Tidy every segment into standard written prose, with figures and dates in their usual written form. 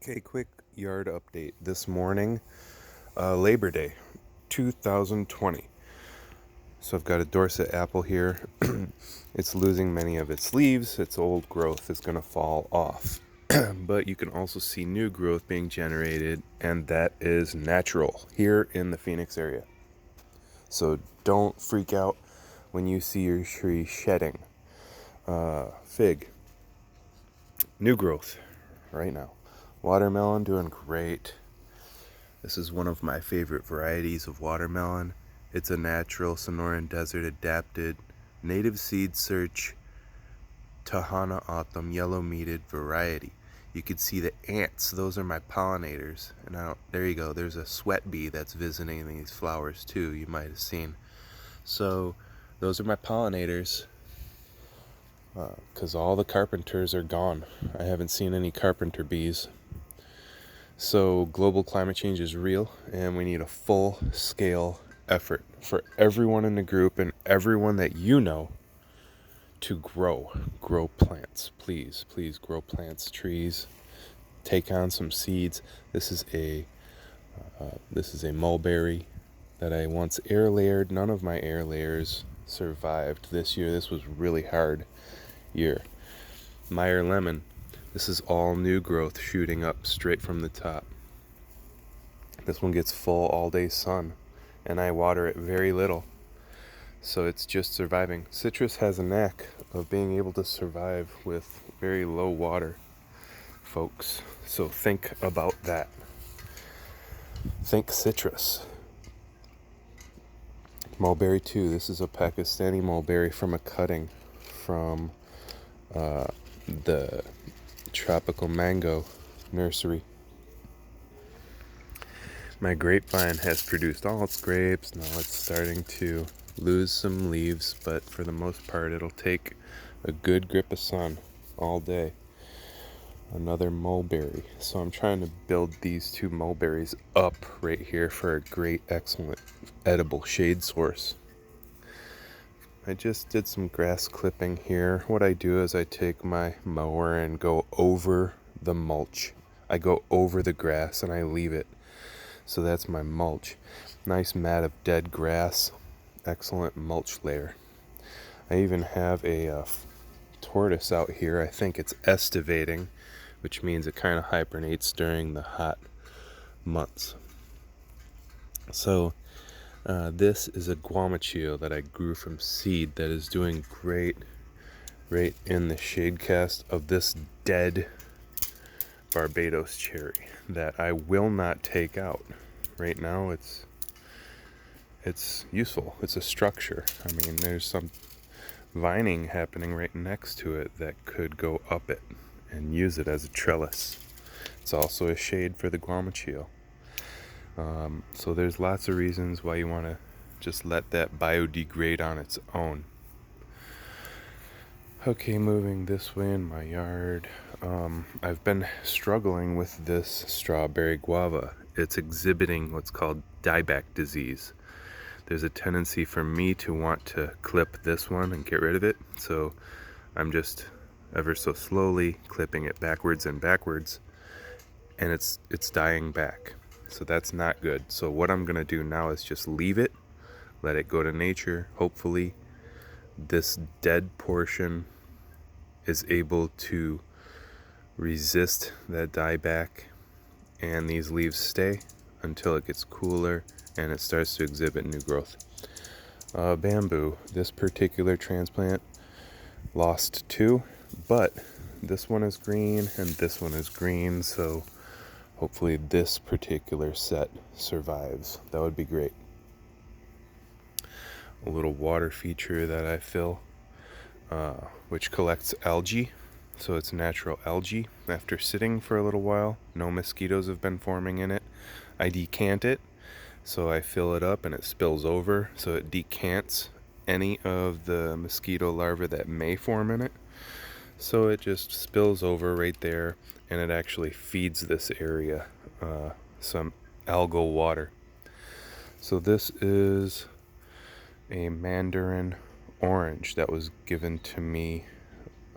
Okay, quick yard update this morning, Labor Day 2020. So I've got a Dorset apple here. It's losing many of its leaves. Its old growth is going to fall off. But you can also see new growth being generated, and that is natural here in the Phoenix area. So don't freak out when you see your tree shedding. Fig, new growth right now. Watermelon doing great. This is one of my favorite varieties of watermelon. It's a natural Sonoran Desert adapted native seed search Tahana Autumn yellow meated variety. You can see the ants, those are my pollinators. And there you go, there's a sweat bee that's visiting these flowers too, you might have seen. So those are my pollinators, because all the carpenters are gone. I haven't seen any carpenter bees. So global climate change is real, and we need a full-scale effort for everyone in the group and everyone that you know to grow plants. Please grow plants, trees. Take on some seeds. This is a mulberry that I once air layered. None of my air layers survived this year. This was a really hard year. Meyer lemon. This is all new growth shooting up straight from the top. This one gets full all day sun, and I water it very little. So it's just surviving. Citrus has a knack of being able to survive with very low water, folks. So think about that. Think citrus. Mulberry too. This is a Pakistani mulberry from a cutting from the tropical mango nursery. My grapevine has produced all its grapes. Now it's starting to lose some leaves, but for the most part it'll take a good grip of sun all day. Another mulberry. So I'm trying to build these two mulberries up right here for a great, excellent, edible shade source. I just did some grass clipping here. What I do is I take my mower and go over the mulch. I go over the grass and I leave it. So that's my mulch. Nice mat of dead grass. Excellent mulch layer. I even have a tortoise out here. I think it's estivating, which means it kind of hibernates during the hot months. So this is a guamachillo that I grew from seed that is doing great right in the shade cast of this dead Barbados cherry that I will not take out. Right now it's useful. It's a structure. I mean, there's some vining happening right next to it that could go up it and use it as a trellis. It's also a shade for the guamachillo. So there's lots of reasons why you want to just let that biodegrade on its own. Okay, moving this way in my yard. I've been struggling with this strawberry guava. It's exhibiting what's called dieback disease. There's a tendency for me to want to clip this one and get rid of it, so I'm just ever so slowly clipping it backwards and backwards, and it's dying back. So that's not good. So what I'm gonna do now is just leave it, let it go to nature. Hopefully this dead portion is able to resist that dieback and these leaves stay until it gets cooler and it starts to exhibit new growth. Bamboo, this particular transplant lost two, but this one is green and this one is green, so hopefully this particular set survives. That would be great. A little water feature that I fill, which collects algae. So it's natural algae. After sitting for a little while, no mosquitoes have been forming in it. I decant it, so I fill it up and it spills over, so it decants any of the mosquito larvae that may form in it. So it just spills over right there, and it actually feeds this area some algal water. So this is a mandarin orange that was given to me,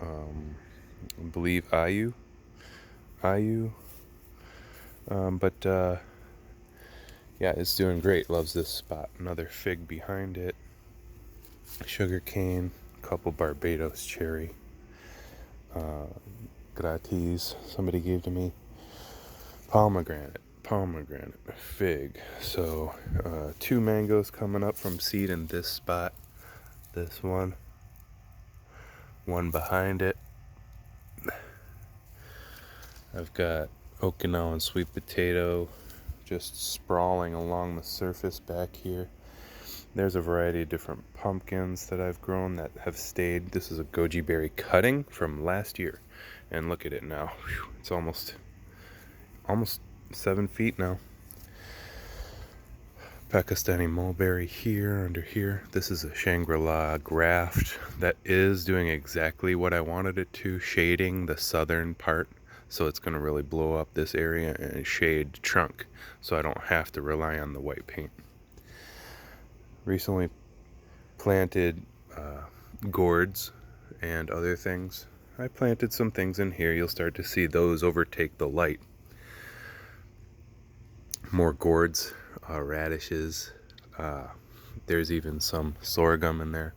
I believe Ayu But yeah, it's doing great. Loves this spot. Another fig behind it. Sugar cane, couple Barbados cherry. Gratis somebody gave to me. Pomegranate, fig. So 2 mangoes coming up from seed in this spot. This one behind it. I've got Okinawan sweet potato just sprawling along the surface back here. There's a variety of different pumpkins that I've grown that have stayed. This is a goji berry cutting from last year, and look at it now. Whew, it's almost 7 feet now. Pakistani mulberry here, under here. This is a Shangri-La graft that is doing exactly what I wanted it to, shading the southern part. So it's going to really blow up this area and shade trunk, so I don't have to rely on the white paint. Recently planted gourds and other things. I planted some things in here. You'll start to see those overtake the light. More gourds, radishes. There's even some sorghum in there.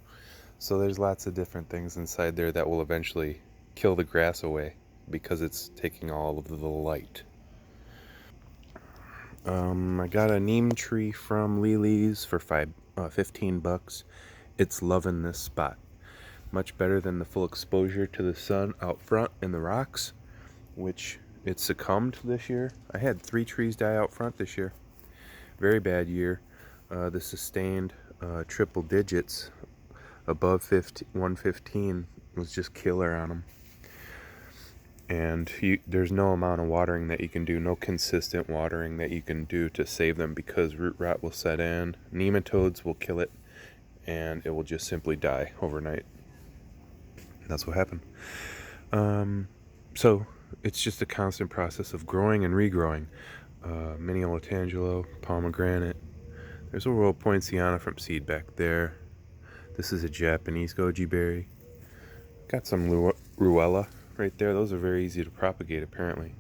So there's lots of different things inside there that will eventually kill the grass away because it's taking all of the light. I got a neem tree from Lily's for 15 bucks. It's loving this spot. Much better than the full exposure to the sun out front in the rocks, which it succumbed this year. I had 3 trees die out front this year. Very bad year. The sustained triple digits above 115 was just killer on them. And there's no amount of watering that you can do, no consistent watering that you can do to save them, because root rot will set in, nematodes will kill it, and it will just simply die overnight. That's what happened. So it's just a constant process of growing and regrowing. Mini Olotangelo, pomegranate. There's a Royal Poinciana from seed back there. This is a Japanese goji berry. Got some Ruella right there. Those are very easy to propagate, apparently.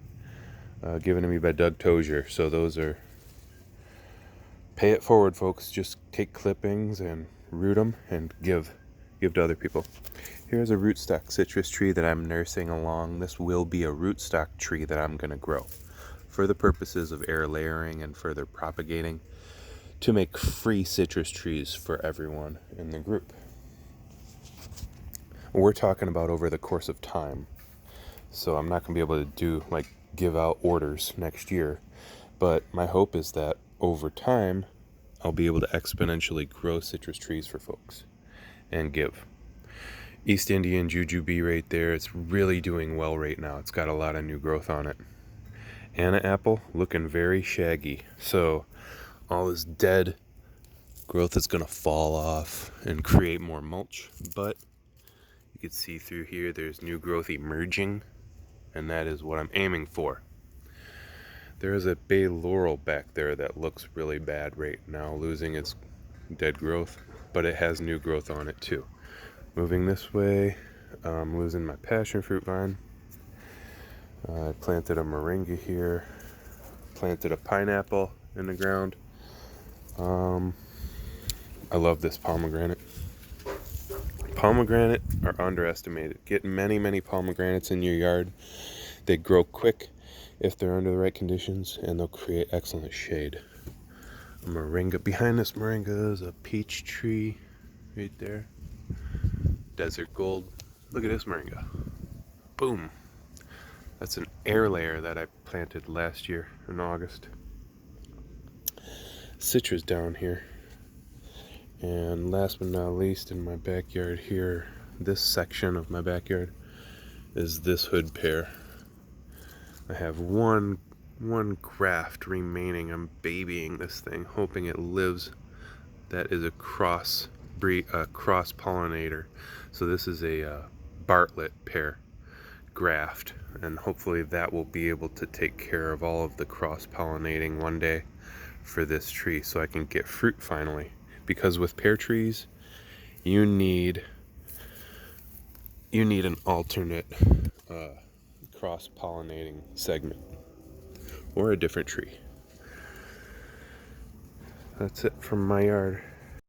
Given to me by Doug Tozier. So those are, pay it forward, folks. Just take clippings and root them and give to other people. Here's a rootstock citrus tree that I'm nursing along. This will be a rootstock tree that I'm going to grow for the purposes of air layering and further propagating to make free citrus trees for everyone in the group. We're talking about over the course of time. So I'm not going to be able to give out orders next year. But my hope is that over time, I'll be able to exponentially grow citrus trees for folks and give. East Indian Jujube right there. It's really doing well right now. It's got a lot of new growth on it. Anna apple looking very shaggy. So all this dead growth is going to fall off and create more mulch. But you can see through here there's new growth emerging. And that is what I'm aiming for. There is a bay laurel back there that looks really bad right now, losing its dead growth, but it has new growth on it too. Moving this way, I'm losing my passion fruit vine. I planted a moringa here, planted a pineapple in the ground. I love this pomegranate. Pomegranate are underestimated. Get many pomegranates in your yard. They grow quick if they're under the right conditions, and they'll create excellent shade. A moringa. Behind this moringa is a peach tree right there. Desert gold. Look at this moringa. Boom. That's an air layer that I planted last year in August. Citrus down here. And last but not least, in my backyard here, this section of my backyard is this hood pear. I have one graft remaining. I'm babying this thing, hoping it lives. That is a cross pollinator. So this is a Bartlett pear graft, and hopefully that will be able to take care of all of the cross pollinating one day for this tree, so I can get fruit finally. Because with pear trees, you need an alternate cross-pollinating segment. or a different tree. That's it from my yard.